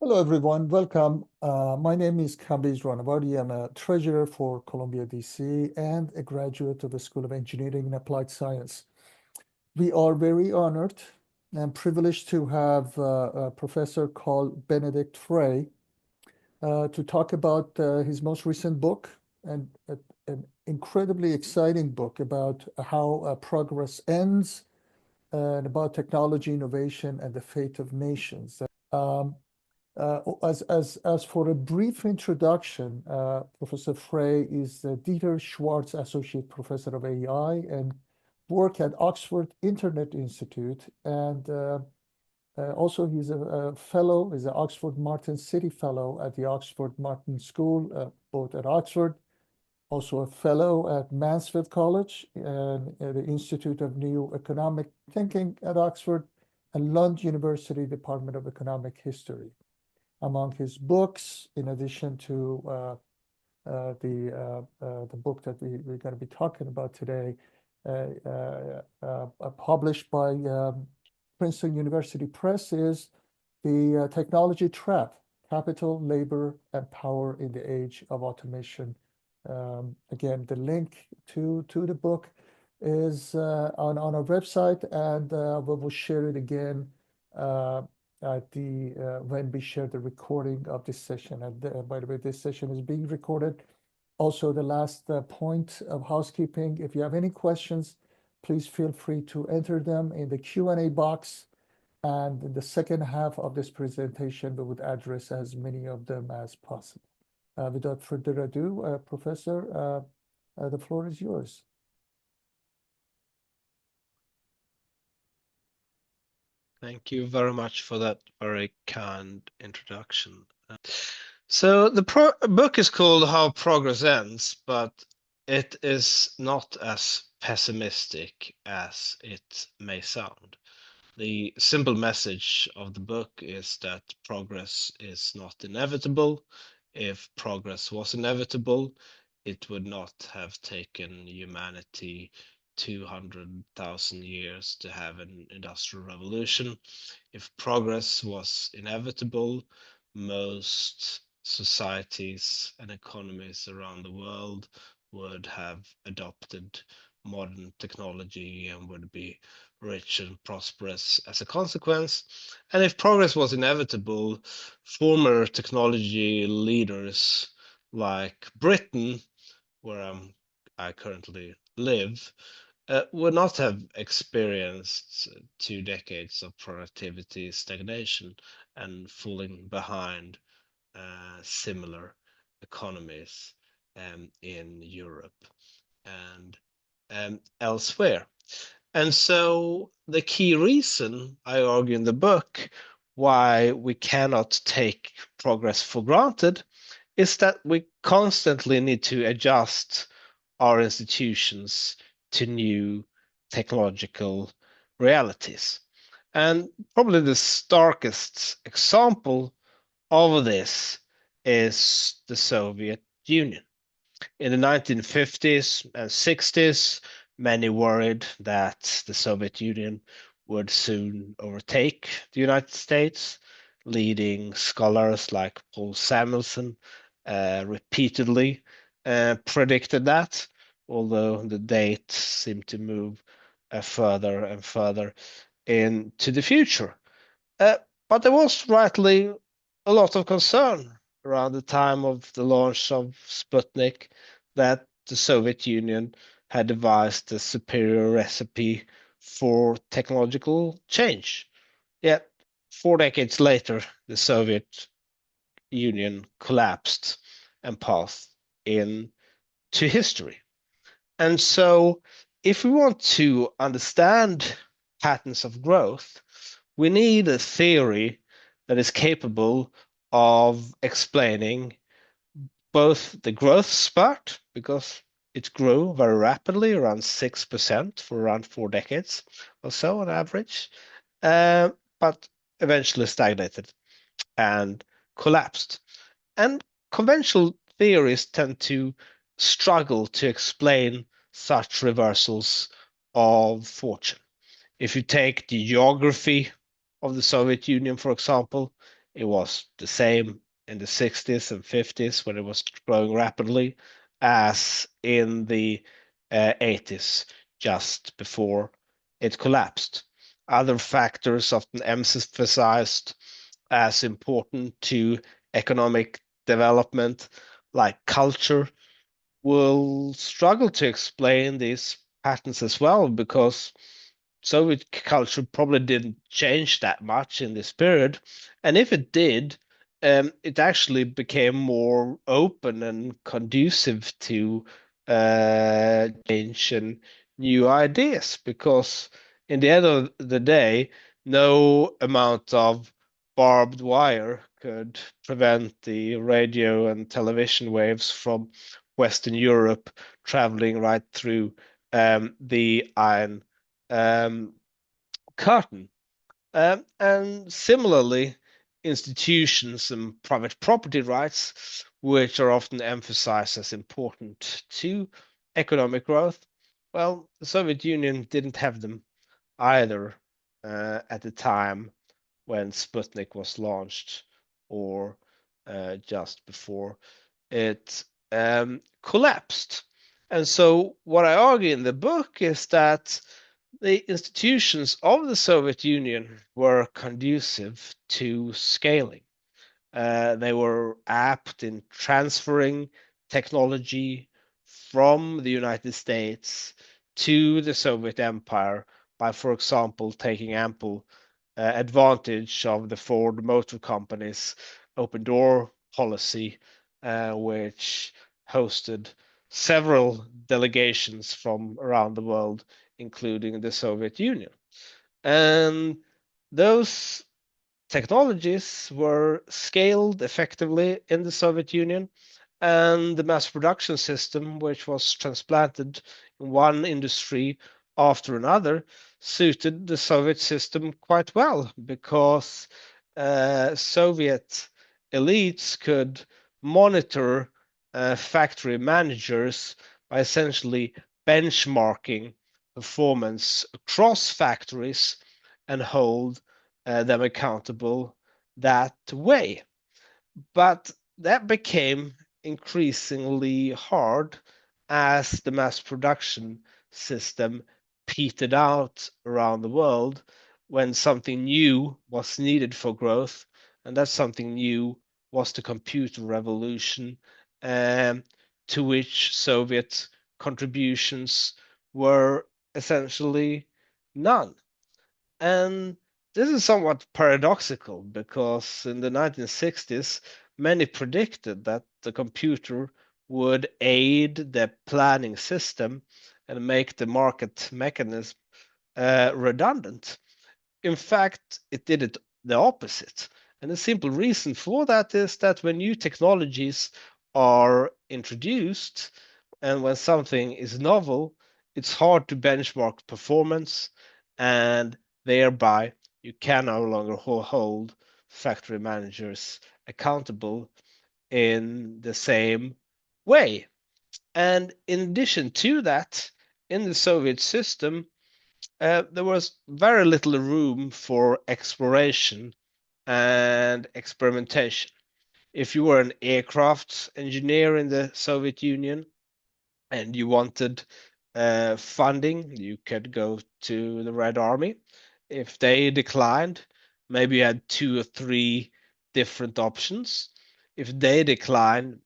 Hello, everyone. Welcome. My name is Kambiz Ranavardi. I'm a treasurer for ColumbiaDC and a graduate of the School of Engineering and Applied Science. We are very honored and privileged to have a professor called Benedikt Frey to talk about his most recent book and an incredibly exciting book about how progress ends and about technology innovation and the fate of nations. Um, as for a brief introduction, Professor Frey is the Dieter Schwarz Associate Professor of AI and work at Oxford Internet Institute. And also he's a fellow, is an Oxford Martin Citi Fellow at the Oxford Martin School, both at Oxford, also a fellow at Mansfield College and at the Institute of New Economic Thinking at Oxford and Lund University Department of Economic History. Among his books, in addition to the book that we're going to be talking about today, published by Princeton University Press, is The Technology Trap: Capital, Labor, and Power in the Age of Automation. Again, the link to the book is on our website, and we will share it again at the when we share the recording of this session. And by the way, this session is being recorded. Also, the last point of housekeeping: if you have any questions, please feel free to enter them in the Q&A box. And in the second half of this presentation, we would address as many of them as possible. Without further ado, Professor, the floor is yours. Thank you very much for that very kind introduction. So the book is called How Progress Ends, but it is not as pessimistic as it may sound. The simple message of the book is that progress is not inevitable. If progress was inevitable, it would not have taken humanity 200,000 years to have an industrial revolution. If progress was inevitable, most societies and economies around the world would have adopted modern technology and would be rich and prosperous as a consequence. And if progress was inevitable, former technology leaders like Britain, where I currently live, would not have experienced 2 decades of productivity stagnation and falling behind similar economies in Europe and elsewhere. And so the key reason, I argue in the book, why we cannot take progress for granted is that we constantly need to adjust our institutions to new technological realities. And probably the starkest example of this is the Soviet Union. In the 1950s and 60s, many worried that the Soviet Union would soon overtake the United States. Leading scholars like Paul Samuelson repeatedly predicted that, although the date seemed to move further and further into the future. But there was rightly a lot of concern around the time of the launch of Sputnik that the Soviet Union had devised a superior recipe for technological change. Yet, 4 decades later, the Soviet Union collapsed and passed into history. And so, if we want to understand patterns of growth, we need a theory that is capable of explaining both the growth spurt, because it grew very rapidly, around 6% for around 4 decades or so on average, but eventually stagnated and collapsed. And conventional theories tend to struggle to explain such reversals of fortune. If you take the geography of the Soviet Union, for example, It was the same in the 60s and 50s when it was growing rapidly as in the 80s, just before it collapsed. Other factors often emphasized as important to economic development, like culture, will struggle to explain these patterns as well because Soviet culture probably didn't change that much in this period. And if it did, it actually became more open and conducive to change and new ideas because, in the end of the day, no amount of barbed wire could prevent the radio and television waves from Western Europe traveling right through the Iron um, Curtain. And similarly, institutions and private property rights, which are often emphasized as important to economic growth, well, the Soviet Union didn't have them either at the time when Sputnik was launched or just before it collapsed. And so, what I argue in the book is that the institutions of the Soviet Union were conducive to scaling. They were apt in transferring technology from the United States to the Soviet Empire by, for example, taking ample advantage of the Ford Motor Company's open door policy, which hosted several delegations from around the world, including the Soviet Union. And those technologies were scaled effectively in the Soviet Union, and the mass production system, which was transplanted in one industry after another, suited the Soviet system quite well because Soviet elites could monitor factory managers by essentially benchmarking performance across factories and hold them accountable that way. But that became increasingly hard as the mass production system petered out around the world when something new was needed for growth, and that something new was the computer revolution, um, to which Soviet contributions were essentially none. And this is somewhat paradoxical because in the 1960s, many predicted that the computer would aid the planning system and make the market mechanism redundant. In fact, it did it the opposite. And the simple reason for that is that when new technologies are introduced and when something is novel, it's hard to benchmark performance, and thereby you can no longer hold factory managers accountable in the same way. And in addition to that, in the Soviet system, there was very little room for exploration and experimentation. If you were an aircraft engineer in the Soviet Union and you wanted funding, you could go to the Red Army. If they declined, maybe you had two or three different options. If they declined,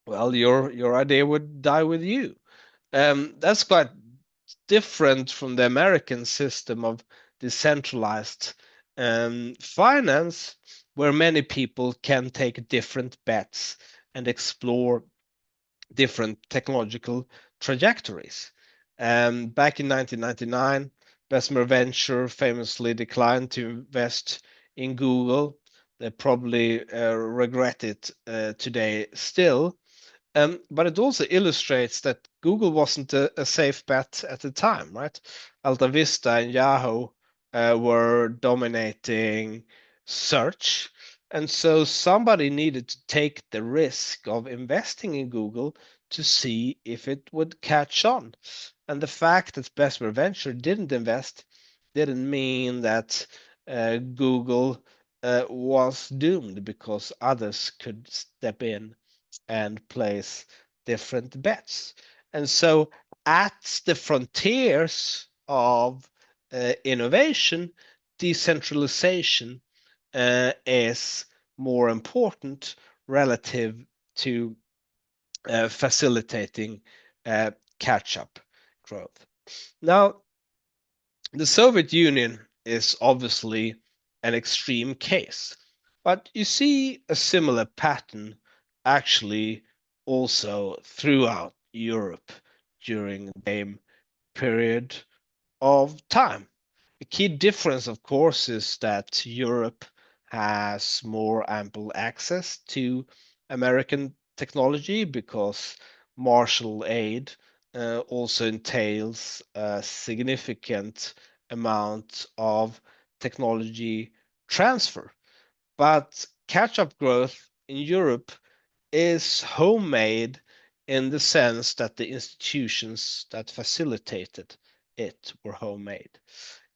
well, your idea would die with you. That's quite different from the American system of decentralized finance, where many people can take different bets and explore different technological trajectories. Back in 1999, Bessemer Venture famously declined to invest in Google. They probably regret it today still. But it also illustrates that Google wasn't a safe bet at the time, right? Alta Vista and Yahoo were dominating search. And so somebody needed to take the risk of investing in Google to see if it would catch on. And the fact that Bessemer Venture didn't invest didn't mean that Google was doomed because others could step in and place different bets. And so at the frontiers of innovation, decentralization is more important relative to facilitating catch-up growth. Now, the Soviet Union is obviously an extreme case, but you see a similar pattern actually also throughout Europe during the same period of time. The key difference, of course, is that Europe has more ample access to American technology because Marshall aid also entails a significant amount of technology transfer. But catch-up growth in Europe is homemade in the sense that the institutions that facilitated it were homemade.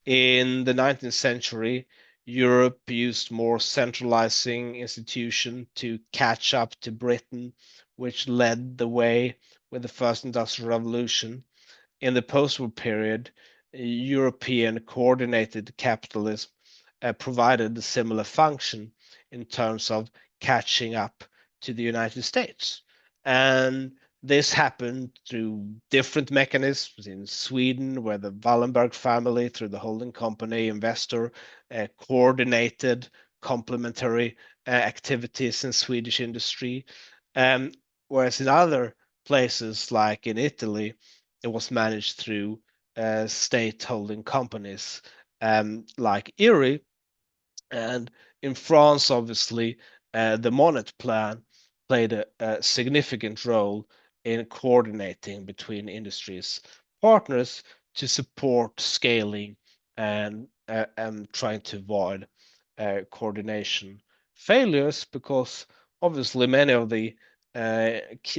In the 19th century, Europe used more centralizing institution to catch up to Britain, which led the way with the first industrial revolution. In the post-war period, European coordinated capitalism provided a similar function in terms of catching up to the United States. And this happened through different mechanisms in Sweden, where the Wallenberg family, through the holding company investor, coordinated complementary activities in Swedish industry. Whereas in other places, like in Italy, it was managed through state holding companies like Erie. And in France, obviously, the Monet Plan played a significant role in coordinating between industries partners to support scaling and trying to avoid coordination failures, because obviously many of the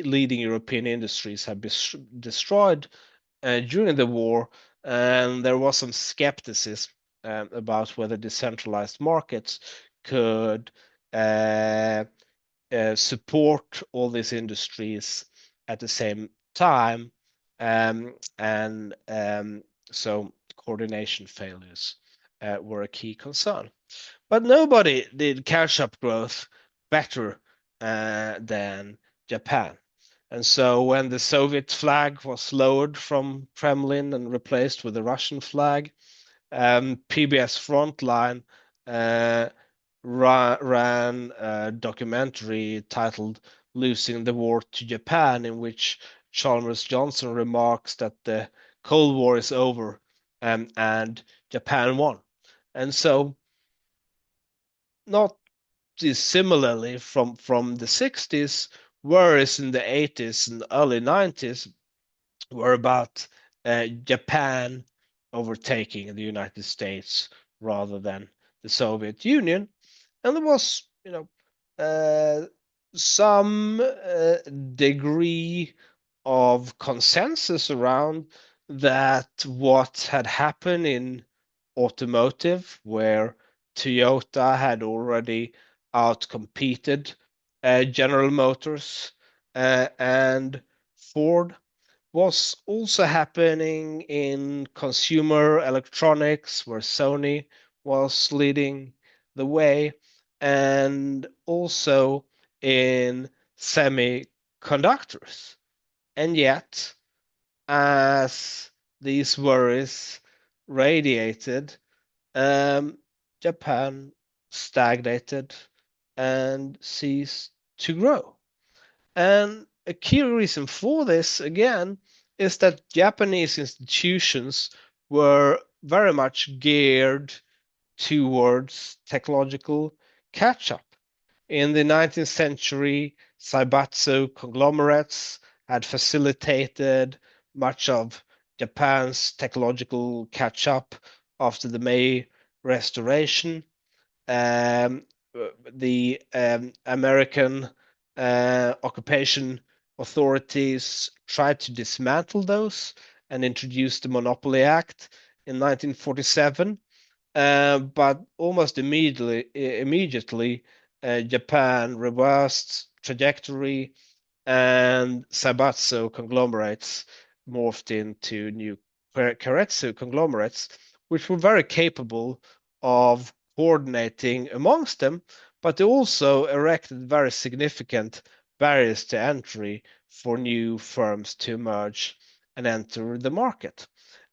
leading European industries have been destroyed during the war, and there was some skepticism about whether decentralized markets could support all these industries at the same time, and so coordination failures were a key concern. But nobody did catch-up growth better than Japan. And so when the Soviet flag was lowered from Kremlin and replaced with the Russian flag, PBS Frontline uh, ran a documentary titled Losing the War to Japan, in which Chalmers Johnson remarks that the Cold War is over and Japan won. And so, not dissimilarly from the 60s, whereas in the 80s and early 90s were about Japan overtaking the United States rather than the Soviet Union. And there was, some degree of consensus around that what had happened in automotive, where Toyota had already outcompeted General Motors and Ford, was also happening in consumer electronics, where Sony was leading the way, and also in semiconductors. And yet, as these worries radiated, Japan stagnated and ceased to grow. And a key reason for this, again, is that Japanese institutions were very much geared towards technological catch-up. In the 19th century, Zaibatsu conglomerates had facilitated much of Japan's technological catch-up after the Mei Restoration. Um, the American occupation authorities tried to dismantle those and introduced the Monopoly Act in 1947. but almost immediately, Japan reversed trajectory, and Sabatso conglomerates morphed into new Keiretsu conglomerates, which were very capable of coordinating amongst them, but they also erected very significant barriers to entry for new firms to emerge and enter the market.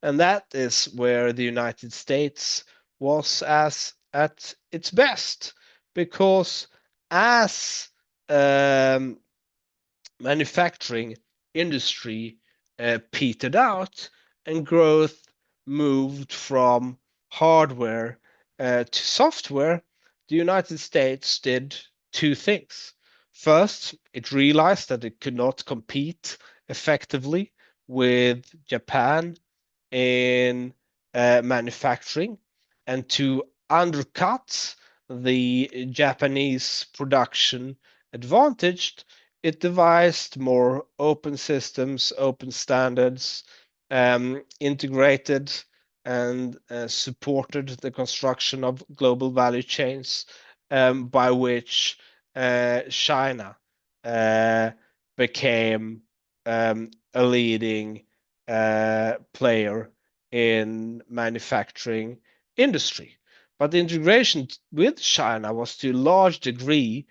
And that is where the United States was at its best, because as manufacturing industry petered out and growth moved from hardware to software, the United States did two things. First, it realized that it could not compete effectively with Japan in manufacturing, and to undercut the Japanese production advantage, it devised more open systems, open standards, integrated and supported the construction of global value chains, by which China uh, became a leading player in manufacturing industry. But the integration with China was to a large degree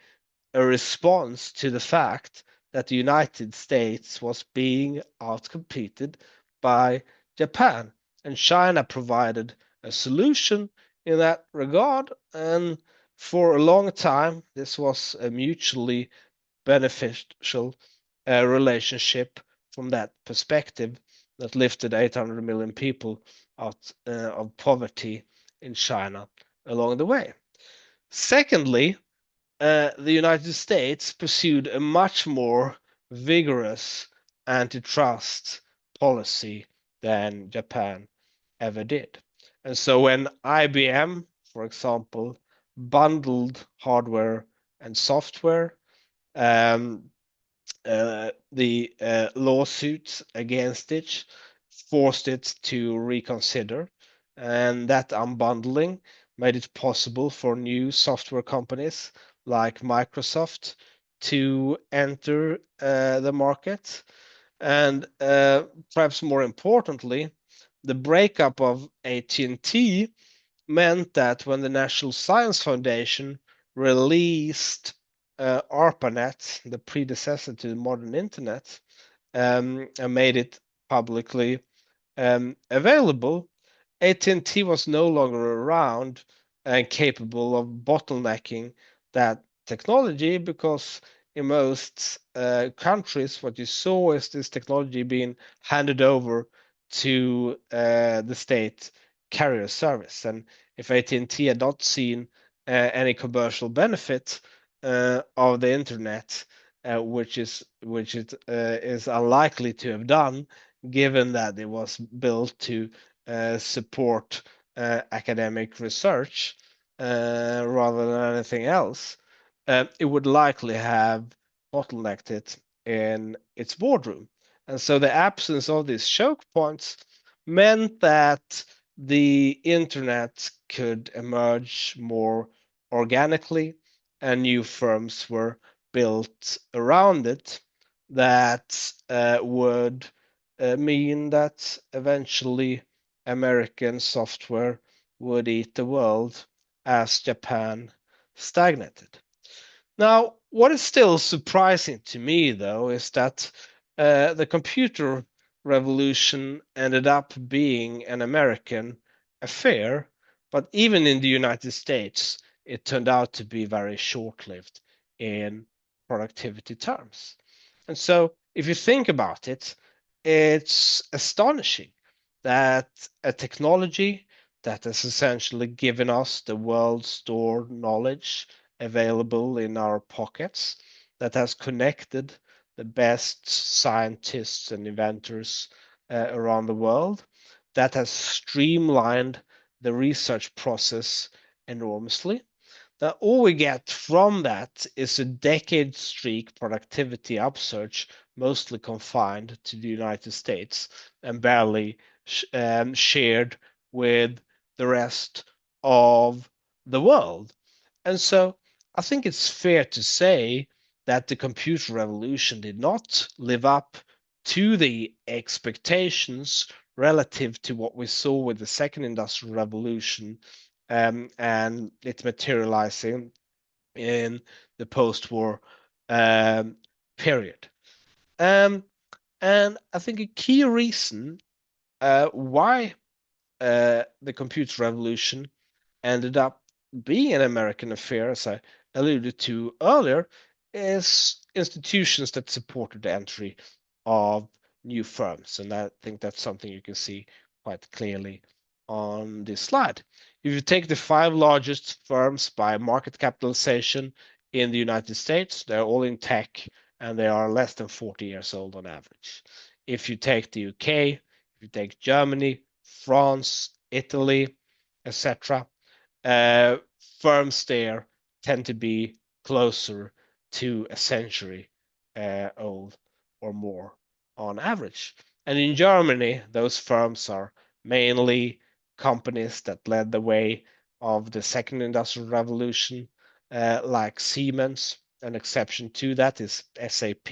a response to the fact that the United States was being outcompeted by Japan. And China provided a solution in that regard. And for a long time, this was a mutually beneficial relationship from that perspective that lifted 800 million people out of poverty in China along the way. Secondly, the United States pursued a much more vigorous antitrust policy than Japan ever did. And so when IBM, for example, bundled hardware and software, um, the lawsuits against it forced it to reconsider, and that unbundling made it possible for new software companies like Microsoft to enter the market. And perhaps more importantly, the breakup of AT&T meant that when the National Science Foundation released ARPANET, the predecessor to the modern internet, and made it publicly available, AT&T was no longer around and capable of bottlenecking that technology, because in most countries, what you saw is this technology being handed over to the state carrier service. And if AT&T had not seen any commercial benefit of the internet, which it is unlikely to have done, given that it was built to support academic research rather than anything else, it would likely have bottlenecked it in its boardroom. And so the absence of these choke points meant that the internet could emerge more organically, and new firms were built around it that would mean that eventually American software would eat the world as Japan stagnated. Now, what is still surprising to me, though, is that the computer revolution ended up being an American affair, but even in the United States, it turned out to be very short-lived in productivity terms. And so, if you think about it, it's astonishing that a technology that has essentially given us the world's stored knowledge available in our pockets, that has connected the best scientists and inventors around the world, that has streamlined the research process enormously. That all we get from that is a decade streak productivity upsurge, mostly confined to the United States and barely shared with the rest of the world. And so I think it's fair to say that the computer revolution did not live up to the expectations relative to what we saw with the second industrial revolution, and it materializing in the post-war period. Um, and I think a key reason why the computer revolution ended up being an American affair, as I alluded to earlier, is institutions that supported the entry of new firms. And I think that's something you can see quite clearly on this slide. If you take the 5 largest firms by market capitalization in the United States, they're all in tech and they are less than 40 years old on average. If you take the UK, if you take Germany, France, Italy, etc., uh, firms there tend to be closer to a century old or more on average. And in Germany, those firms are mainly companies that led the way of the second industrial revolution, like Siemens. An exception to that is SAP,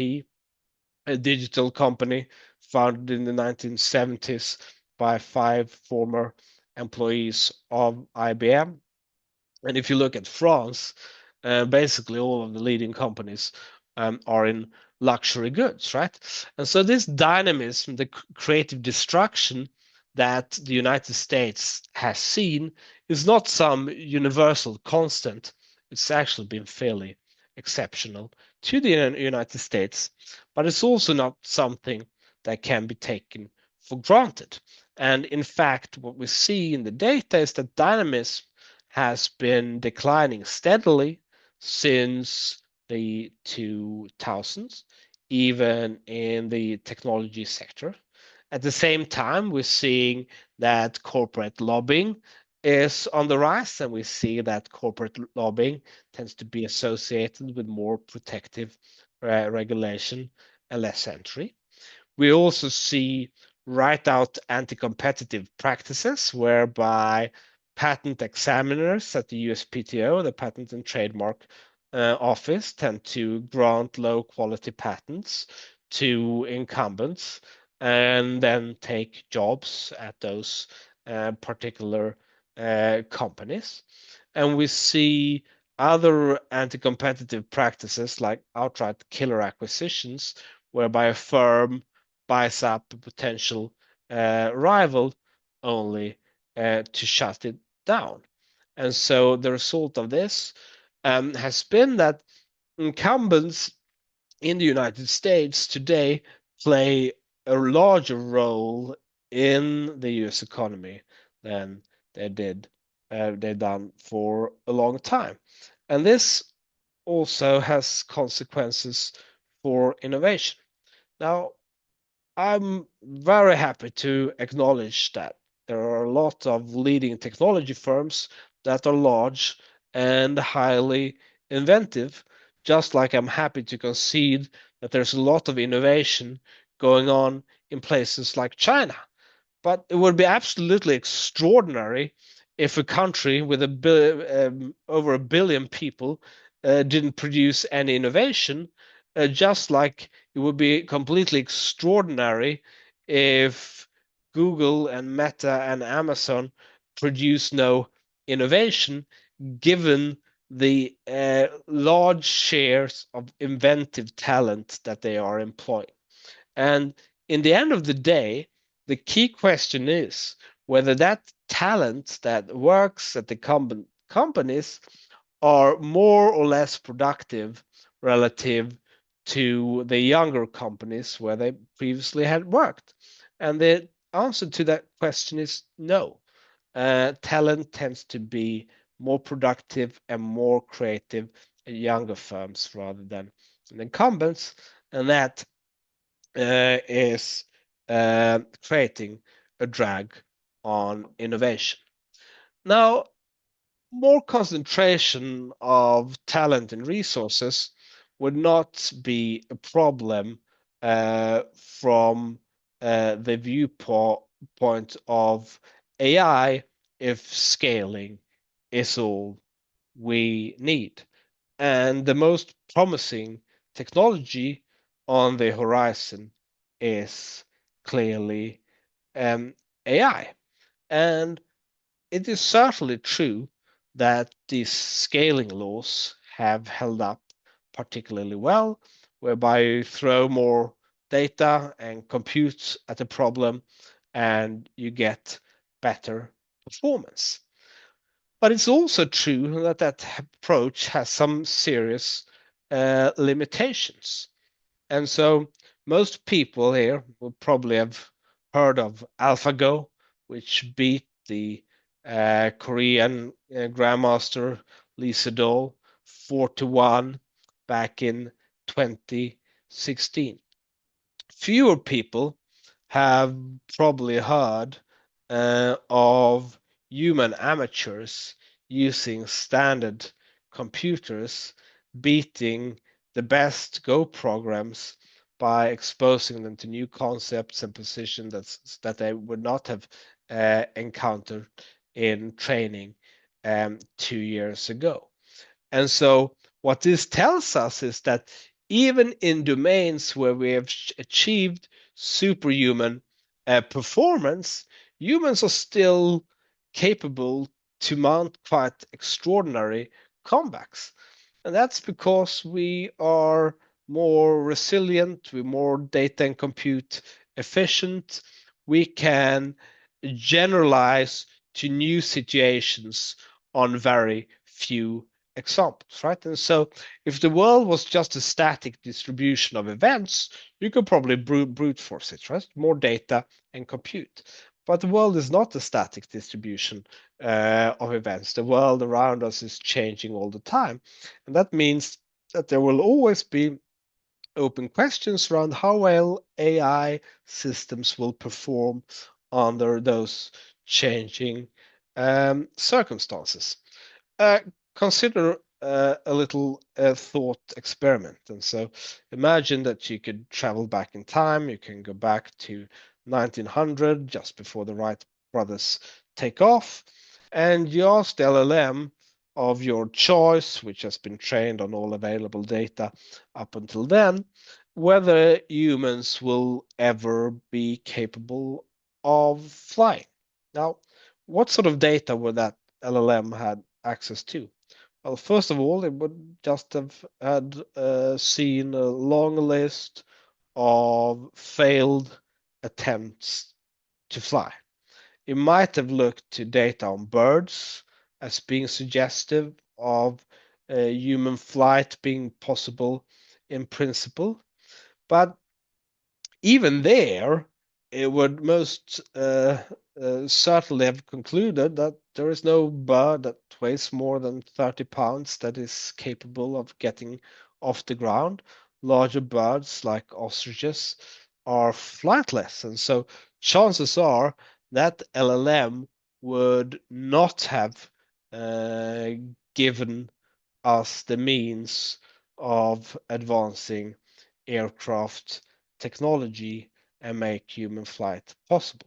a digital company founded in the 1970s by 5 former employees of IBM. And if you look at France, basically all of the leading companies are in luxury goods, right? And so this dynamism, the creative destruction that the United States has seen is not some universal constant. It's actually been fairly exceptional to the United States, but it's also not something that can be taken for granted. And in fact, what we see in the data is that dynamism has been declining steadily since the 2000s, even in the technology sector. At the same time, we're seeing that corporate lobbying is on the rise, and we see that corporate lobbying tends to be associated with more protective regulation and less entry. We also see right out anti-competitive practices whereby patent examiners at the USPTO, the Patent and Trademark Office, tend to grant low quality patents to incumbents and then take jobs at those particular companies. And we see other anti-competitive practices like outright killer acquisitions, whereby a firm buys up a potential rival only to shut it down. And so the result of this has been that incumbents in the United States today play a larger role in the US economy than they did they've done for a long time. And this also has consequences for innovation. Now, I'm very happy to acknowledge that there are a lot of leading technology firms that are large and highly inventive, just like I'm happy to concede that there's a lot of innovation going on in places like China. But it would be absolutely extraordinary if a country with over 1 billion people didn't produce any innovation, just like it would be completely extraordinary if Google and Meta and Amazon produce no innovation, given the large shares of inventive talent that they are employing. And in the end of the day, the key question is whether that talent that works at the companies are more or less productive relative to the younger companies where they previously had worked. And the answer to that question is no. Talent tends to be more productive and more creative at younger firms rather than incumbents. And that is creating a drag on innovation. Now, more concentration of talent and resources would not be a problem from the viewpoint of AI if scaling is all we need. And the most promising technology on the horizon is clearly AI. And it is certainly true that these scaling laws have held up particularly well, whereby you throw more data and compute at a problem and you get better performance. But it's also true that that approach has some serious limitations. And so most people here will probably have heard of AlphaGo, which beat the Korean Grandmaster Lee Sedol 4-1 back in 2016. Fewer people have probably heard of human amateurs using standard computers beating the best Go programs by exposing them to new concepts and positions that they would not have encountered in training 2 years ago. And so what this tells us is that even in domains where we have achieved superhuman performance, humans are still capable to mount quite extraordinary comebacks. And that's because we are more resilient, we're more data and compute efficient. We can generalize to new situations on very few examples, right? And so if the world was just a static distribution of events, you could probably brute force it, right? More data and compute. But the world is not a static distribution of events. The world around us is changing all the time. And that means that there will always be open questions around how well AI systems will perform under those changing circumstances. Uh, Consider a little thought experiment. And so imagine that you could travel back in time. You can go back to 1900, just before the Wright brothers take off, and you ask the LLM of your choice, which has been trained on all available data up until then, whether humans will ever be capable of flying. Now, what sort of data would that LLM had access to? Well, first of all, it would just have had seen a long list of failed attempts to fly. It might have looked to data on birds as being suggestive of human flight being possible in principle, but even there, it would most certainly have concluded that there is no bird that weighs more than 30 pounds that is capable of getting off the ground. Larger birds like ostriches are flightless. And so chances are that LLM would not have given us the means of advancing aircraft technology and make human flight possible.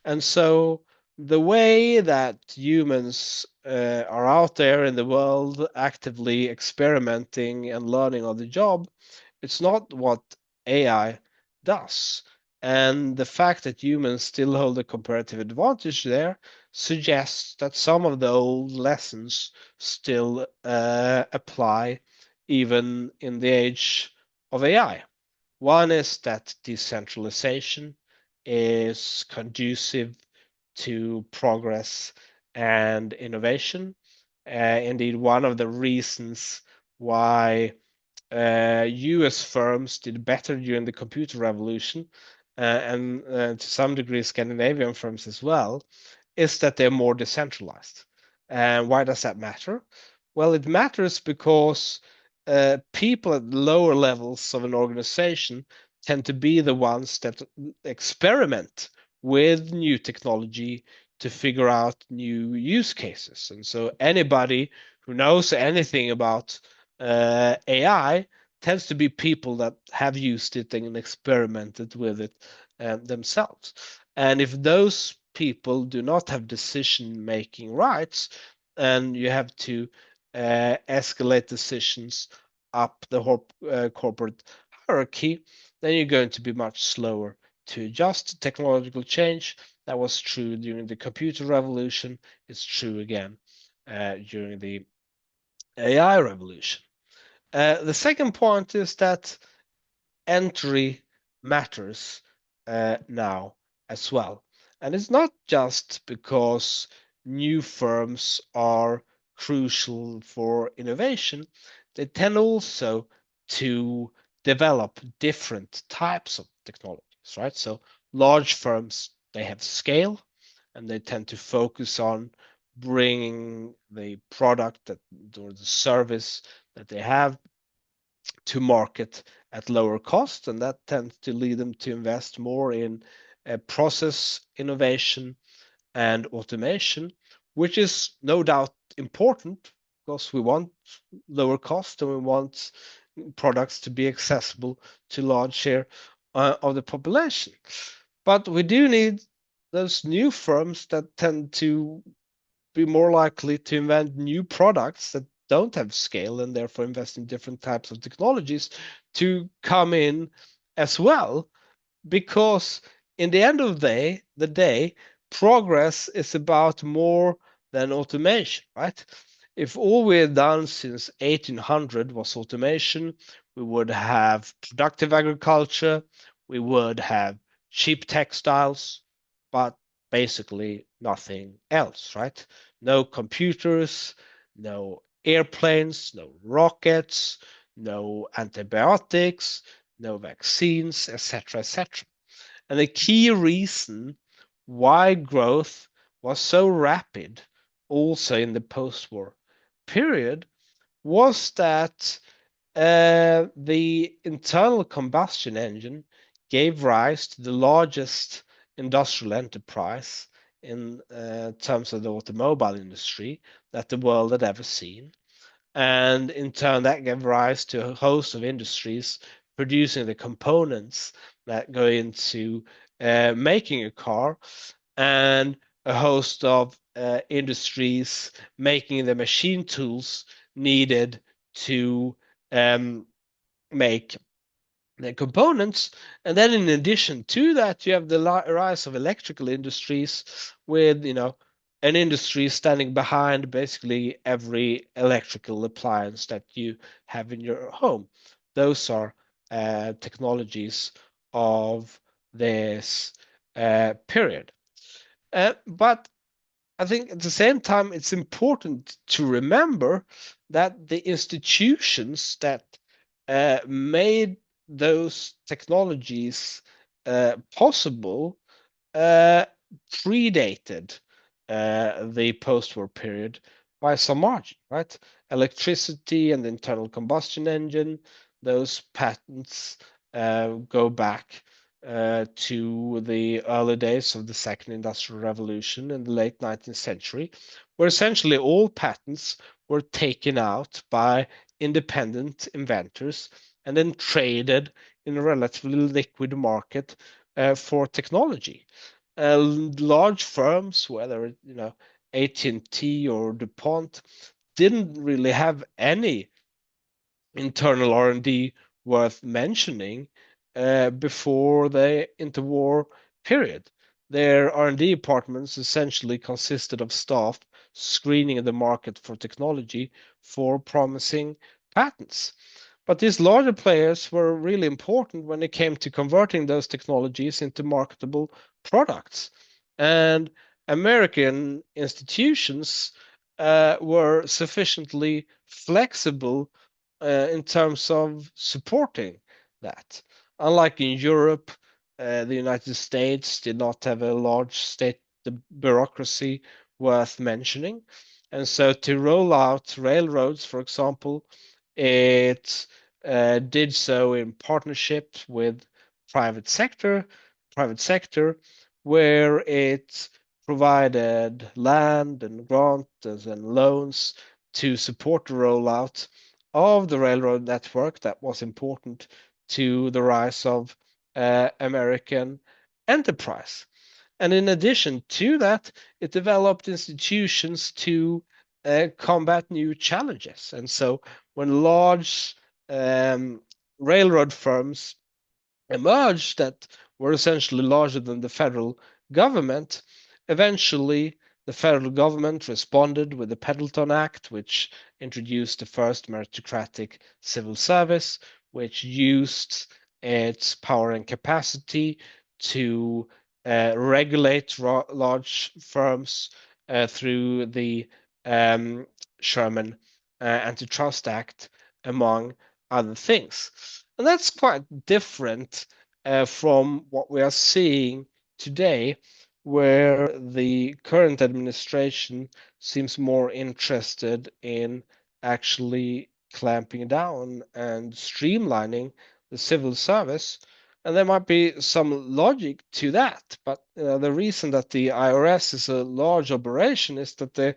And so the way that humans are out there in the world actively experimenting and learning on the job, it's not what AI does. And the fact that humans still hold a comparative advantage there suggests that some of the old lessons still apply even in the age of AI. One is that decentralization is conducive to progress and innovation. Indeed, one of the reasons why US firms did better during the computer revolution, and to some degree Scandinavian firms as well, is that they're more decentralized. And why does that matter? Well, it matters because people at lower levels of an organization tend to be the ones that experiment with new technology to figure out new use cases. And so anybody who knows anything about AI tends to be people that have used it and experimented with it themselves. And if those people do not have decision-making rights, and you have to escalate decisions up the corporate hierarchy, then you're going to be much slower to adjust to technological change. That was true during the computer revolution. It's true again during the AI revolution. The second point is that entry matters now as well. And it's not just because new firms are crucial for innovation, they tend also to develop different types of technologies, right? So large firms, they have scale and they tend to focus on bringing the product that or the service that they have to market at lower cost, and that tends to lead them to invest more in process innovation and automation, which is no doubt important because we want lower cost and we want products to be accessible to large share of the population. But we do need those new firms that tend to be more likely to invent new products that don't have scale and therefore invest in different types of technologies to come in as well, because in the end of the day, progress is about more than automation, right? If all we had done since 1800 was automation, we would have productive agriculture, we would have cheap textiles, but basically nothing else, right? No computers, no airplanes, no rockets, no antibiotics, no vaccines, etc., etc. And the key reason why growth was so rapid also in the post-war period was that the internal combustion engine gave rise to the largest industrial enterprise in terms of the automobile industry that the world had ever seen. And in turn, that gave rise to a host of industries producing the components that go into making a car, and a host of industries making the machine tools needed to make the components. And then in addition to that, you have the rise of electrical industries with, an industry standing behind basically every electrical appliance that you have in your home. Those are technologies of this period. But I think at the same time, it's important to remember that the institutions that made those technologies possible uh, predated the post-war period by some margin, right? Electricity and the internal combustion engine, those patents go back to the early days of the second industrial revolution in the late 19th century, where essentially all patents were taken out by independent inventors and then traded in a relatively liquid market for technology. Large firms, whether AT&T or DuPont, didn't really have any internal R&D worth mentioning before the interwar period. Their R&D departments essentially consisted of staff screening the market for technology for promising patents. But these larger players were really important when it came to converting those technologies into marketable products. And American institutions were sufficiently flexible in terms of supporting that. Unlike in Europe, the United States did not have a large state bureaucracy worth mentioning. And so to roll out railroads, for example, it did so in partnership with private sector, where it provided land and grants and loans to support the rollout of the railroad network that was important to the rise of American enterprise. And in addition to that, it developed institutions to combat new challenges. And so when large railroad firms emerged that were essentially larger than the federal government, eventually the federal government responded with the Pendleton Act, which introduced the first meritocratic civil service, which used its power and capacity to regulate large firms through the Sherman Antitrust Act, among other things. And that's quite different from what we are seeing today, where the current administration seems more interested in actually clamping down and streamlining the civil service. And there might be some logic to that, but the reason that the IRS is a large operation is that the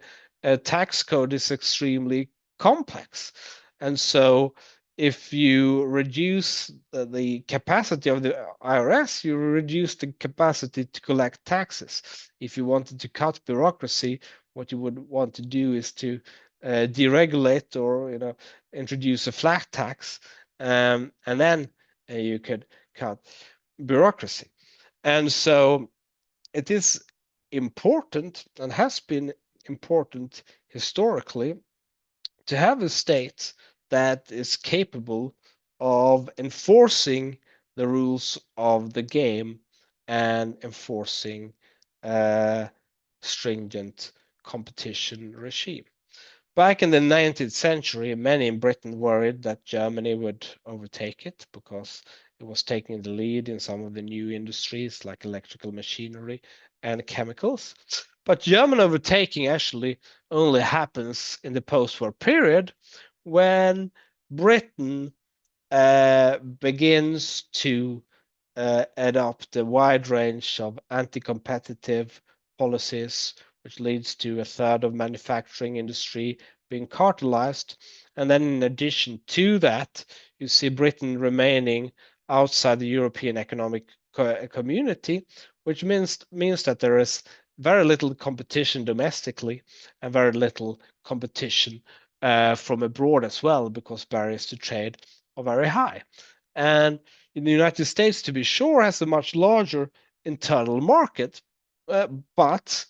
tax code is extremely complex. And so if you reduce the capacity of the IRS, you reduce the capacity to collect taxes. If you wanted to cut bureaucracy, what you would want to do is to deregulate or introduce a flat tax, and then you could cut bureaucracy. And so it is important and has been important historically to have a state that is capable of enforcing the rules of the game and enforcing a stringent competition regime. Back in the 19th century, many in Britain worried that Germany would overtake it because it was taking the lead in some of the new industries like electrical machinery and chemicals. But German overtaking actually only happens in the post-war period when Britain begins to adopt a wide range of anti-competitive policies, which leads to a third of manufacturing industry being cartelized. And then in addition to that, you see Britain remaining outside the European Economic Community, which means that there is very little competition domestically and very little competition from abroad as well, because barriers to trade are very high. And in the United States, to be sure, has a much larger internal market, but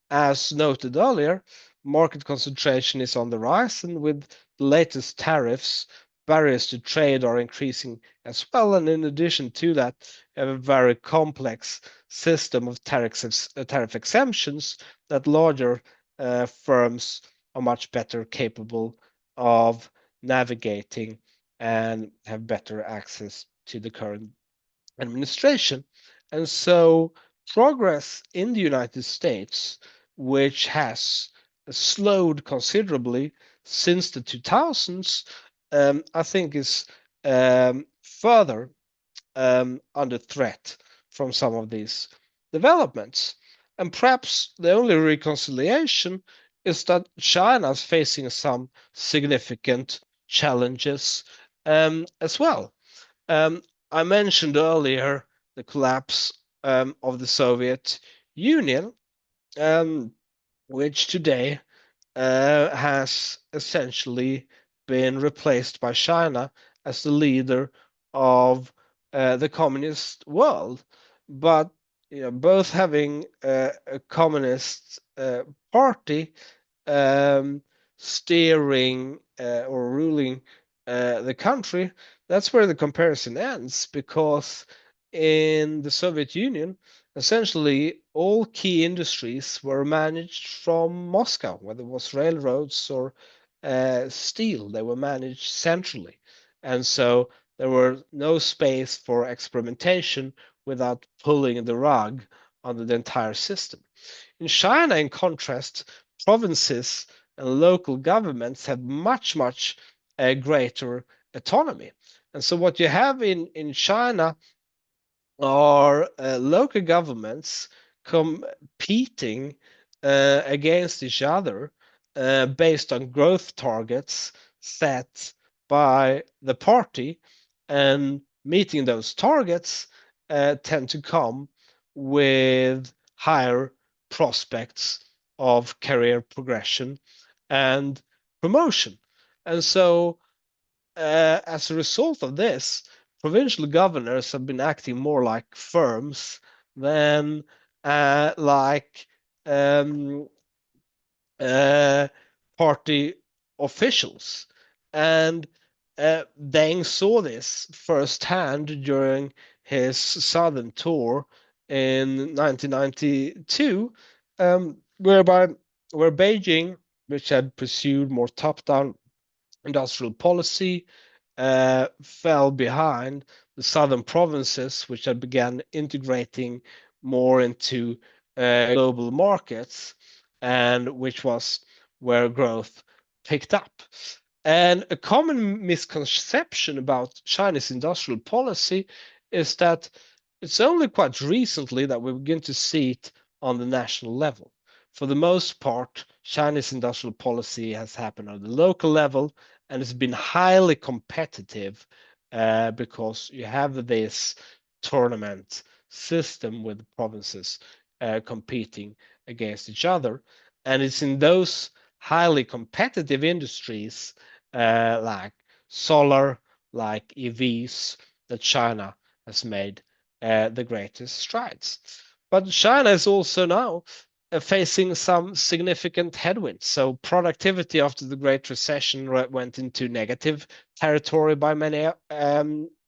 as noted earlier, market concentration is on the rise, and with the latest tariffs, barriers to trade are increasing as well. And in addition to that, you have a very complex system of tariff exemptions that larger firms are much better capable of navigating and have better access to the current administration. And so progress in the United States, which has slowed considerably since the 2000s, I think is further under threat from some of these developments. And perhaps the only reconciliation is that China is facing some significant challenges as well. I mentioned earlier the collapse of the Soviet Union, which today has essentially been replaced by China as the leader of the communist world. But both having a communist party steering or ruling the country, that's where the comparison ends, because in the Soviet Union, essentially all key industries were managed from Moscow, whether it was railroads or steel, they were managed centrally. And so there were no space for experimentation without pulling the rug under the entire system. In China, in contrast, provinces and local governments have much, much greater autonomy. And so what you have in China are local governments competing against each other based on growth targets set by the party, and meeting those targets tend to come with higher prospects of career progression and promotion. And so, as a result of this, provincial governors have been acting more like firms than like um, uh, party officials. And Deng saw this firsthand during his southern tour in 1992, whereby where Beijing, which had pursued more top-down industrial policy, fell behind the southern provinces, which had began integrating more into global markets, and which was where growth picked up. And a common misconception about Chinese industrial policy is that it's only quite recently that we begin to see it on the national level. For the most part, Chinese industrial policy has happened on the local level, and it's been highly competitive because you have this tournament system with the provinces competing against each other. And it's in those highly competitive industries like solar, like EVs, that China has made the greatest strides. But China is also now facing some significant headwinds. So productivity after the Great Recession went into negative territory by many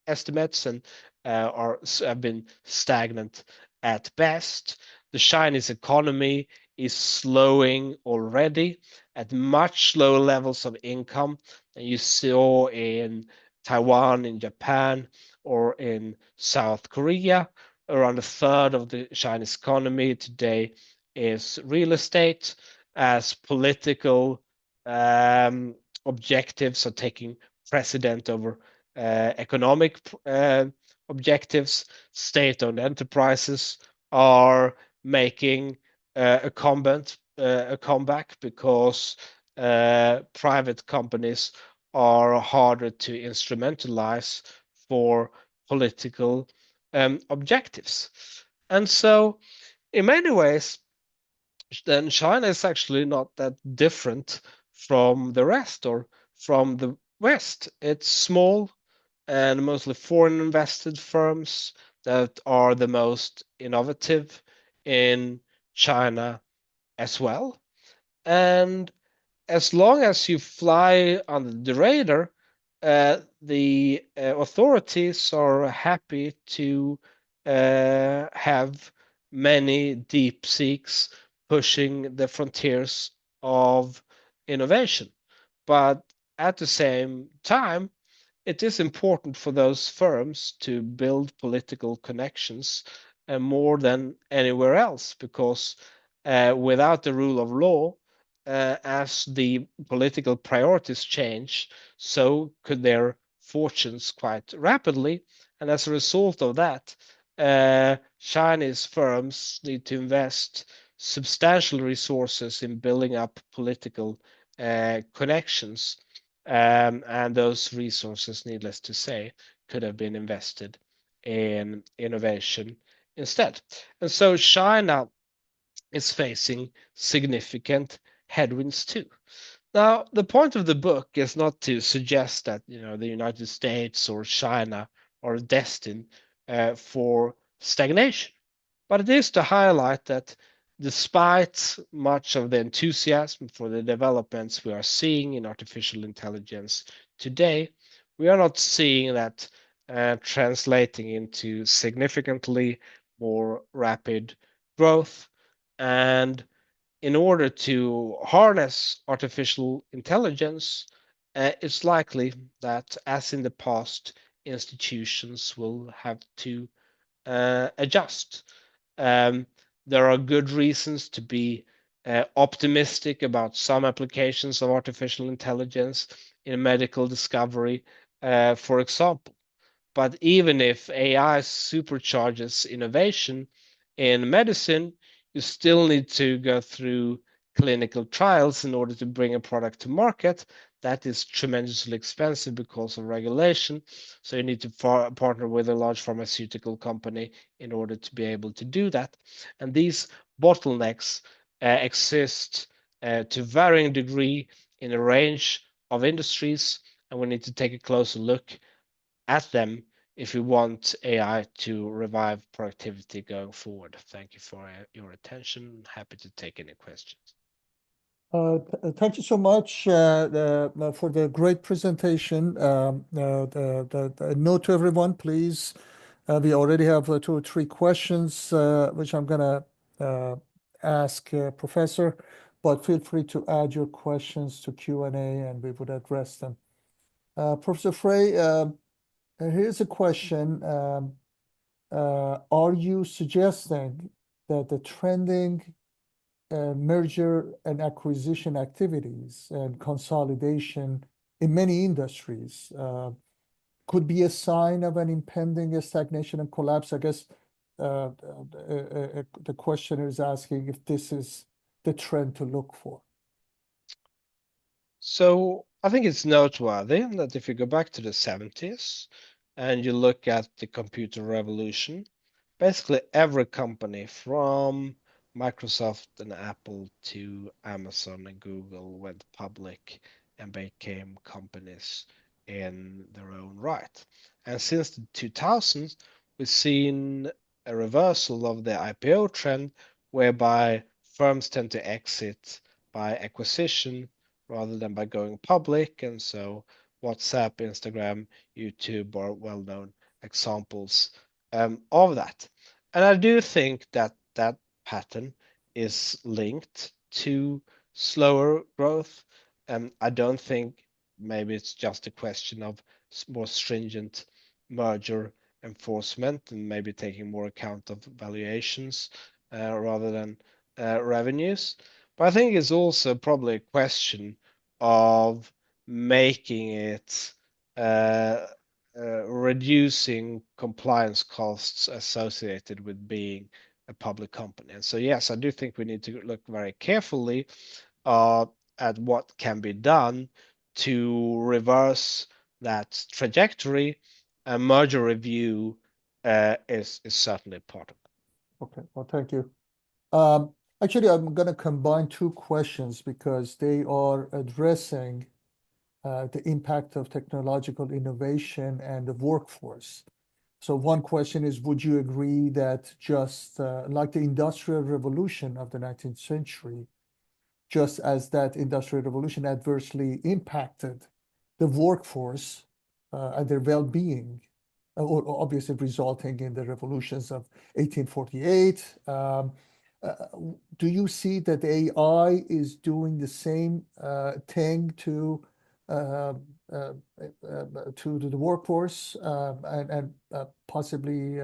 estimates and have been stagnant at best. The Chinese economy is slowing already at much lower levels of income than you saw in Taiwan, in Japan, or in South Korea. Around a third of the Chinese economy today is real estate, as political objectives are taking precedent over economic objectives. State-owned enterprises are making a comeback because private companies are harder to instrumentalize for political objectives. And so, in many ways, then China is actually not that different from the rest or from the West. It's small and mostly foreign invested firms that are the most innovative in China as well. And as long as you fly under the radar, the authorities are happy to have many deep seeks pushing the frontiers of innovation. But at the same time, it is important for those firms to build political connections more than anywhere else, because without the rule of law, as the political priorities change, so could their fortunes quite rapidly. And as a result of that, Chinese firms need to invest substantial resources in building up political connections. And those resources, needless to say, could have been invested in innovation instead. And so China is facing significant headwinds too. Now, the point of the book is not to suggest that the United States or China are destined for stagnation, but it is to highlight that despite much of the enthusiasm for the developments we are seeing in artificial intelligence today, we are not seeing that translating into significantly more rapid growth. And in order to harness artificial intelligence, it's likely that, as in the past, institutions will have to adjust. Um, there are good reasons to be optimistic about some applications of artificial intelligence in medical discovery, for example. But even if AI supercharges innovation in medicine, you still need to go through clinical trials in order to bring a product to market. That is tremendously expensive because of regulation. So you need to partner with a large pharmaceutical company in order to be able to do that. And these bottlenecks exist to varying degree in a range of industries, and we need to take a closer look at them if we want AI to revive productivity going forward. Thank you for your attention. Happy to take any questions. Thank you so much for the great presentation. The note to everyone, please. We already have 2 or 3 questions, which I'm going to ask Professor, but feel free to add your questions to Q&A and we would address them. Professor Frey, here's a question. Are you suggesting that the trending merger and acquisition activities and consolidation in many industries could be a sign of an impending stagnation and collapse? I guess the questioner is asking if this is the trend to look for. So I think it's noteworthy that if you go back to the 70s and you look at the computer revolution, basically every company from Microsoft and Apple to Amazon and Google went public and became companies in their own right. And since the 2000s, we've seen a reversal of the IPO trend whereby firms tend to exit by acquisition rather than by going public. And so WhatsApp, Instagram, YouTube are well-known examples of that. And I do think that that pattern is linked to slower growth. I don't think maybe it's just a question of more stringent merger enforcement and maybe taking more account of valuations rather than revenues. But I think it's also probably a question of making it reducing compliance costs associated with being a public company. And so, yes, I do think we need to look very carefully at what can be done to reverse that trajectory. A merger review is certainly part of it. Okay, well, thank you. Actually, I'm going to combine 2 questions because they are addressing the impact of technological innovation and the workforce. So one question is, would you agree that just like the Industrial Revolution of the 19th century, just as that Industrial Revolution adversely impacted the workforce and their well-being, or obviously resulting in the revolutions of 1848, do you see that AI is doing the same thing to the workforce, and possibly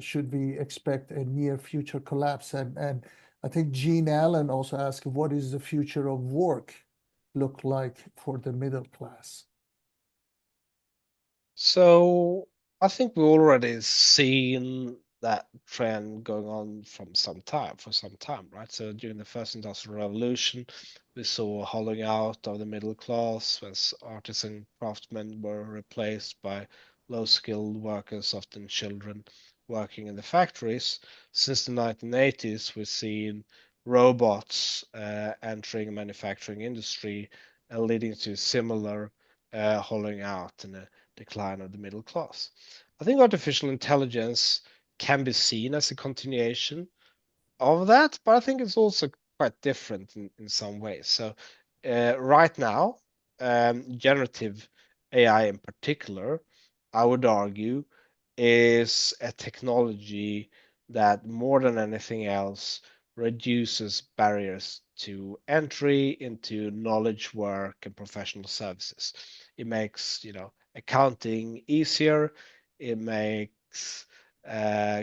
should we expect a near future collapse? And I think Gene Allen also asked, what is the future of work look like for the middle class? So I think we've already seen that trend going on for some time, right? So during the first industrial revolution, we saw a hollowing out of the middle class as artisan craftsmen were replaced by low-skilled workers, often children, working in the factories. Since the 1980s, we've seen robots entering the manufacturing industry and leading to similar hollowing out and a decline of the middle class. I think artificial intelligence can be seen as a continuation of that, but I think it's also quite different in some ways. So right now, generative AI in particular, I would argue, is a technology that more than anything else reduces barriers to entry into knowledge work and professional services. It makes, accounting easier. It makes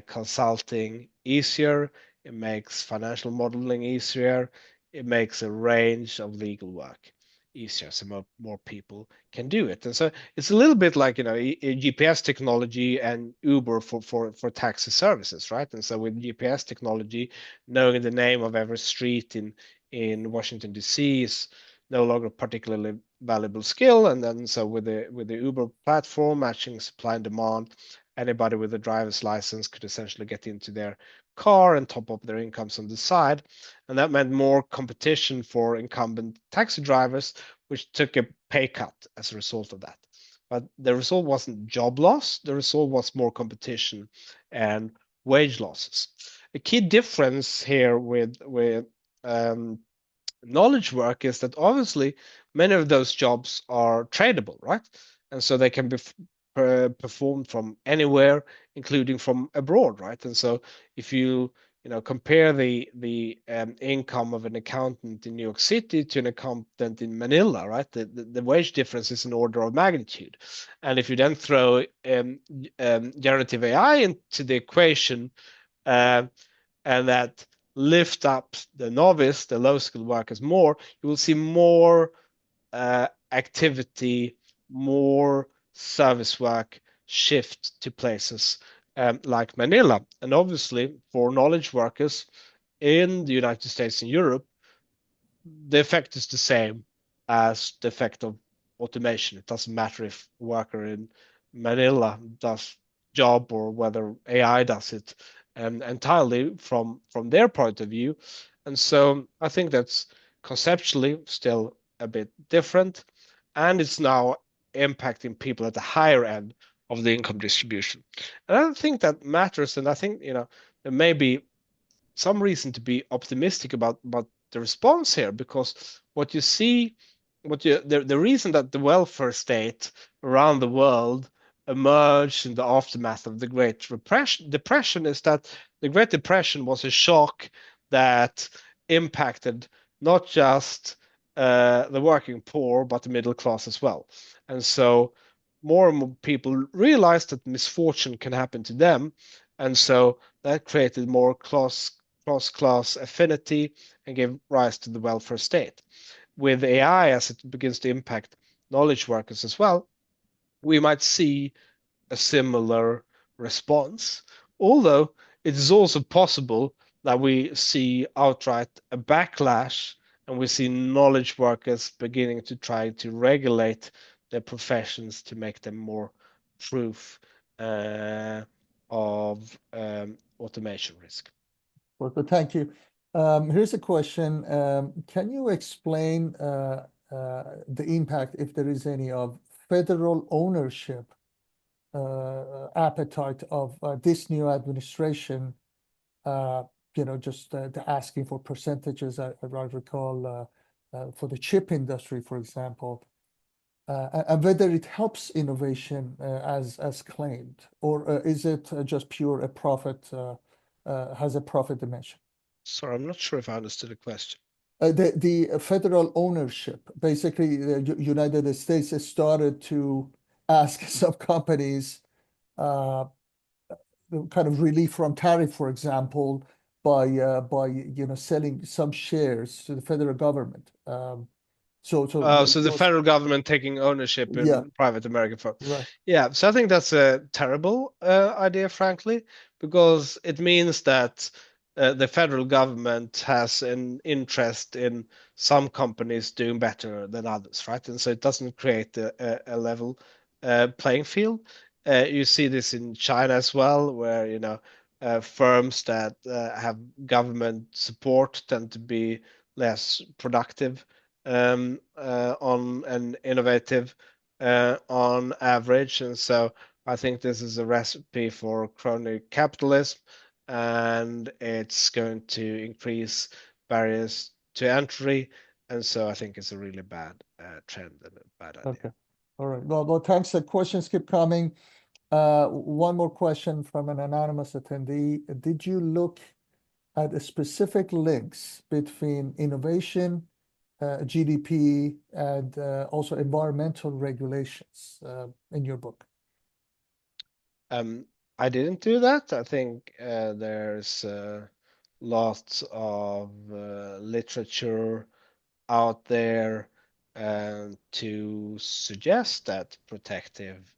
consulting easier. It makes financial modeling easier. It makes a range of legal work easier, so more people can do it. And so it's a little bit like GPS technology and Uber for taxi services, right? And so with GPS technology, knowing the name of every street in Washington D.C. is no longer particularly valuable skill. And then so with the Uber platform matching supply and demand, anybody with a driver's license could essentially get into their car and top up their incomes on the side. And that meant more competition for incumbent taxi drivers, which took a pay cut as a result of that. But the result wasn't job loss, the result was more competition and wage losses. A key difference here with knowledge work is that obviously many of those jobs are tradable, right? And so they can be performed from anywhere, including from abroad, right? And so if you compare the income of an accountant in New York City to an accountant in Manila, right? The wage difference is an order of magnitude. And if you then throw generative AI into the equation, uh, and that lift up the novice, the low skilled workers more, you will see more activity, more service work shift to places like Manila. And obviously, for knowledge workers in the United States and Europe, the effect is the same as the effect of automation. It doesn't matter if a worker in Manila does job or whether AI does it entirely from their point of view. And so I think that's conceptually still a bit different, and it's now impacting people at the higher end of the income distribution. And I don't think that matters. And I think there may be some reason to be optimistic about the response here, because what you see, the reason that the welfare state around the world emerged in the aftermath of the Great Depression is that the Great Depression was a shock that impacted not just the working poor, but the middle class as well. And so more and more people realized that misfortune can happen to them. And so that created more cross-class affinity and gave rise to the welfare state. With AI, as it begins to impact knowledge workers as well, we might see a similar response. Although it is also possible that we see outright a backlash and we see knowledge workers beginning to try to regulate their professions to make them more proof of automation risk. Well, thank you. Here's a question. Can you explain the impact, if there is any, of federal ownership appetite of this new administration? Just the asking for percentages, I recall, for the chip industry, for example, and whether it helps innovation as claimed, or is it just pure a profit, has a profit dimension? Sorry, I'm not sure if I understood the question. The federal ownership, basically, the United States has started to ask some companies kind of relief from tariff, for example, by selling some shares to the federal government. So So the federal government taking ownership yeah, in private American firm. right. Yeah, so I think that's a terrible idea, frankly, because it means that the federal government has an interest in some companies doing better than others, right? And so it doesn't create a level playing field. You see this in China as well, where firms that have government support tend to be less productive on an innovative on average. And so I think this is a recipe for crony capitalism, and it's going to increase barriers to entry. And so I think it's a really bad trend and a bad idea. Okay. All right. Well, thanks. The questions keep coming. One more question from an anonymous attendee. Did you look at the specific links between innovation, GDP, and also environmental regulations in your book? I didn't do that. I think there's lots of literature out there to suggest that protective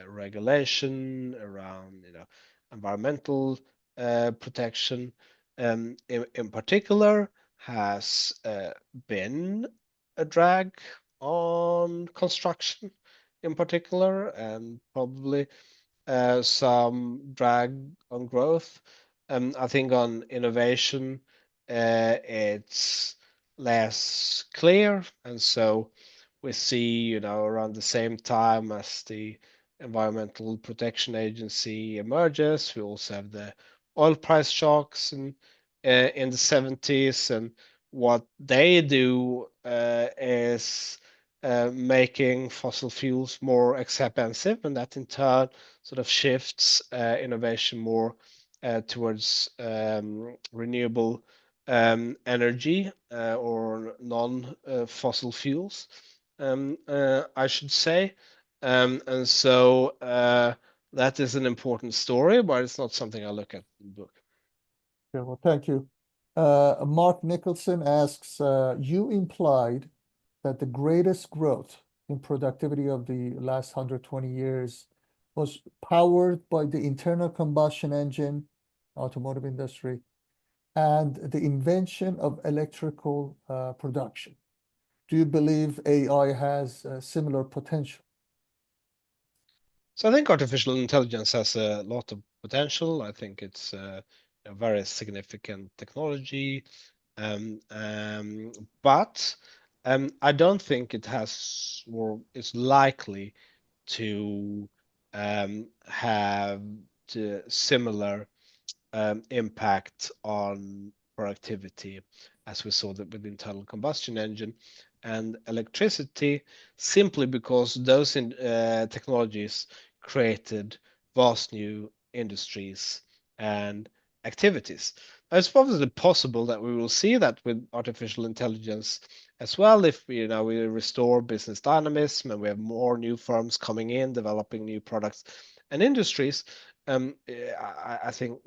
regulation around environmental protection in particular has been a drag on construction in particular, and probably some drag on growth. I think on innovation, it's less clear, and so we see, around the same time as the Environmental Protection Agency emerges, we also have the oil price shocks in the 70s, and what they do is making fossil fuels more expensive, and that in turn sort of shifts innovation more towards renewable energy or non-fossil fuels, I should say. And so that is an important story, but it's not something I look at in the book. Yeah, well, thank you. Mark Nicholson asks, you implied that the greatest growth in productivity of the last 120 years was powered by the internal combustion engine, automotive industry, and the invention of electrical production. Do you believe AI has similar potential? So I think artificial intelligence has a lot of potential. I think it's a very significant technology, but I don't think it has or is likely to have similar impact on productivity as we saw that with the internal combustion engine and electricity, simply because those technologies created vast new industries and activities. Now, it's probably possible that we will see that with artificial intelligence as well, if we restore business dynamism and we have more new firms coming in, developing new products and industries. I think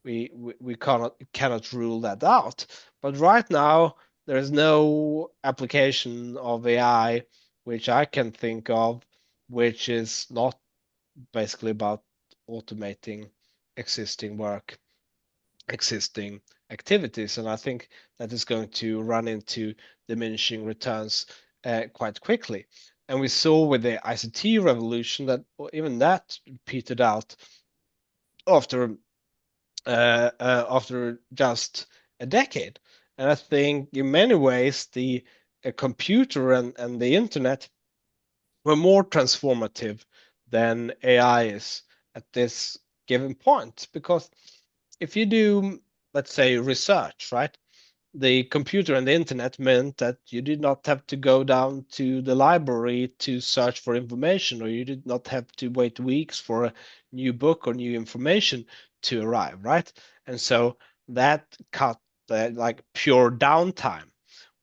we cannot rule that out. But right now, there is no application of AI which I can think of, which is not basically about automating existing work, existing activities. And I think that is going to run into diminishing returns quite quickly. And we saw with the ICT revolution that even that petered out after after just a decade. And I think in many ways the computer and the internet were more transformative than AI is at this given point. Because if you do, let's say, research, right? The computer and the internet meant that you did not have to go down to the library to search for information, or you did not have to wait weeks for a new book or new information to arrive, right? And so that cut like pure downtime.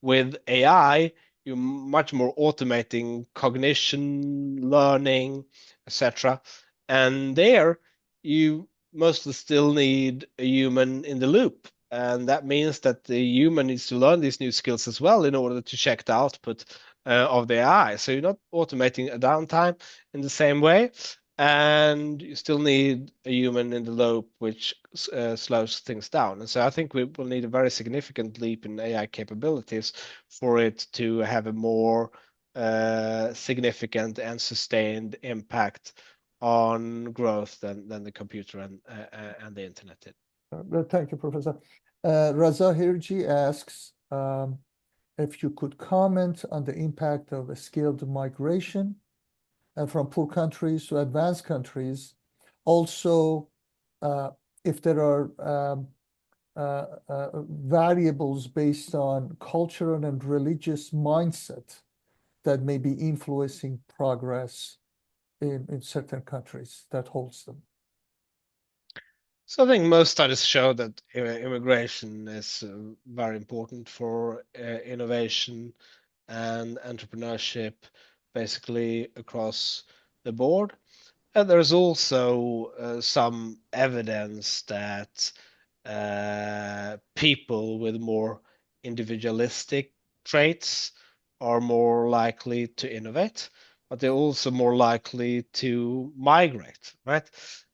With AI, you're much more automating cognition, learning, etc. And there, you mostly still need a human in the loop. And that means that the human needs to learn these new skills as well in order to check the output of the AI. So you're not automating a downtime in the same way, and you still need a human in the loop, which slows things down. And so I think we will need a very significant leap in AI capabilities for it to have a more significant and sustained impact on growth than the computer and the internet did. Thank you, Professor. Raza Hirji asks if you could comment on the impact of a skilled migration from poor countries to advanced countries. Also, if there are variables based on cultural and religious mindset that may be influencing progress in certain countries that holds them. So I think most studies show that immigration is very important for innovation and entrepreneurship, basically across the board. And there's also some evidence that people with more individualistic traits are more likely to innovate, but they're also more likely to migrate, right?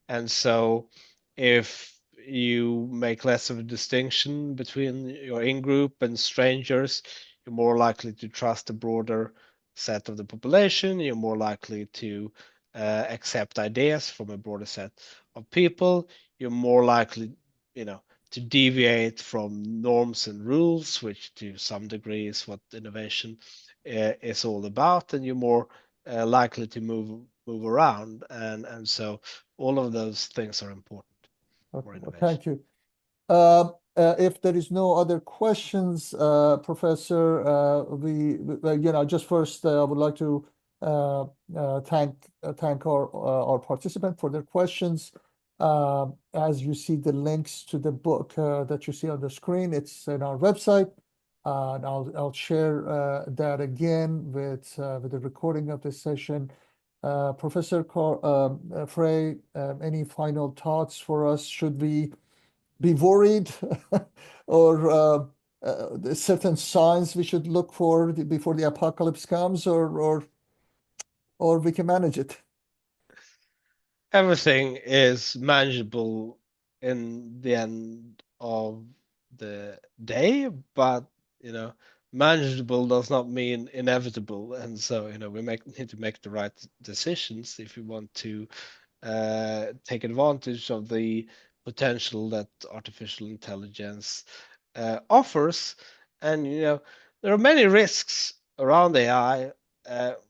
And so if you make less of a distinction between your in-group and strangers, you're more likely to trust a broader set of the population, you're more likely to accept ideas from a broader set of people, you're more likely to deviate from norms and rules, which to some degree is what innovation is all about, and you're more likely to move around, and so all of those things are important for Okay, well, innovation. thank you. If there is no other questions, Professor, just first I would like to thank our participant for their questions. As you see the links to the book that you see on the screen, it's in our website. And I'll share that again with the recording of this session. Professor Frey, any final thoughts for us? Should we be worried or certain signs we should look for before the apocalypse comes, or we can manage it? Everything is manageable in the end of the day, but manageable does not mean inevitable, and so we need to make the right decisions if we want to take advantage of the potential that artificial intelligence offers. And there are many risks around AI,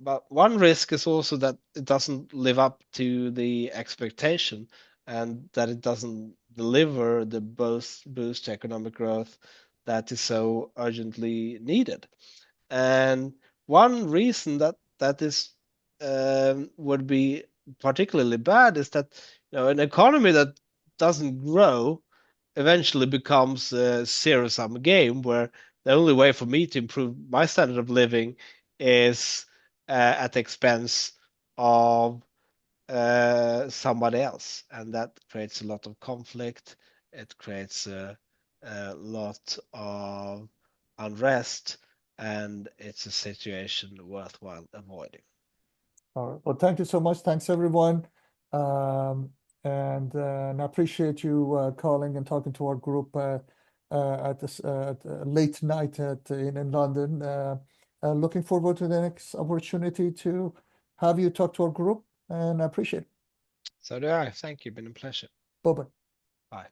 but one risk is also that it doesn't live up to the expectation, and that it doesn't deliver the boost to economic growth that is so urgently needed. And one reason that is would be particularly bad is that an economy that doesn't grow eventually becomes a zero-sum game where the only way for me to improve my standard of living is at the expense of somebody else, and that creates a lot of conflict. It creates a lot of unrest, and it's a situation worthwhile avoiding. All right. Well, thank you so much. Thanks, everyone. And I appreciate you calling and talking to our group at this late night in London. Looking forward to the next opportunity to have you talk to our group, and I appreciate it. So do I. Thank you. Been a pleasure. Bye-bye. Bye.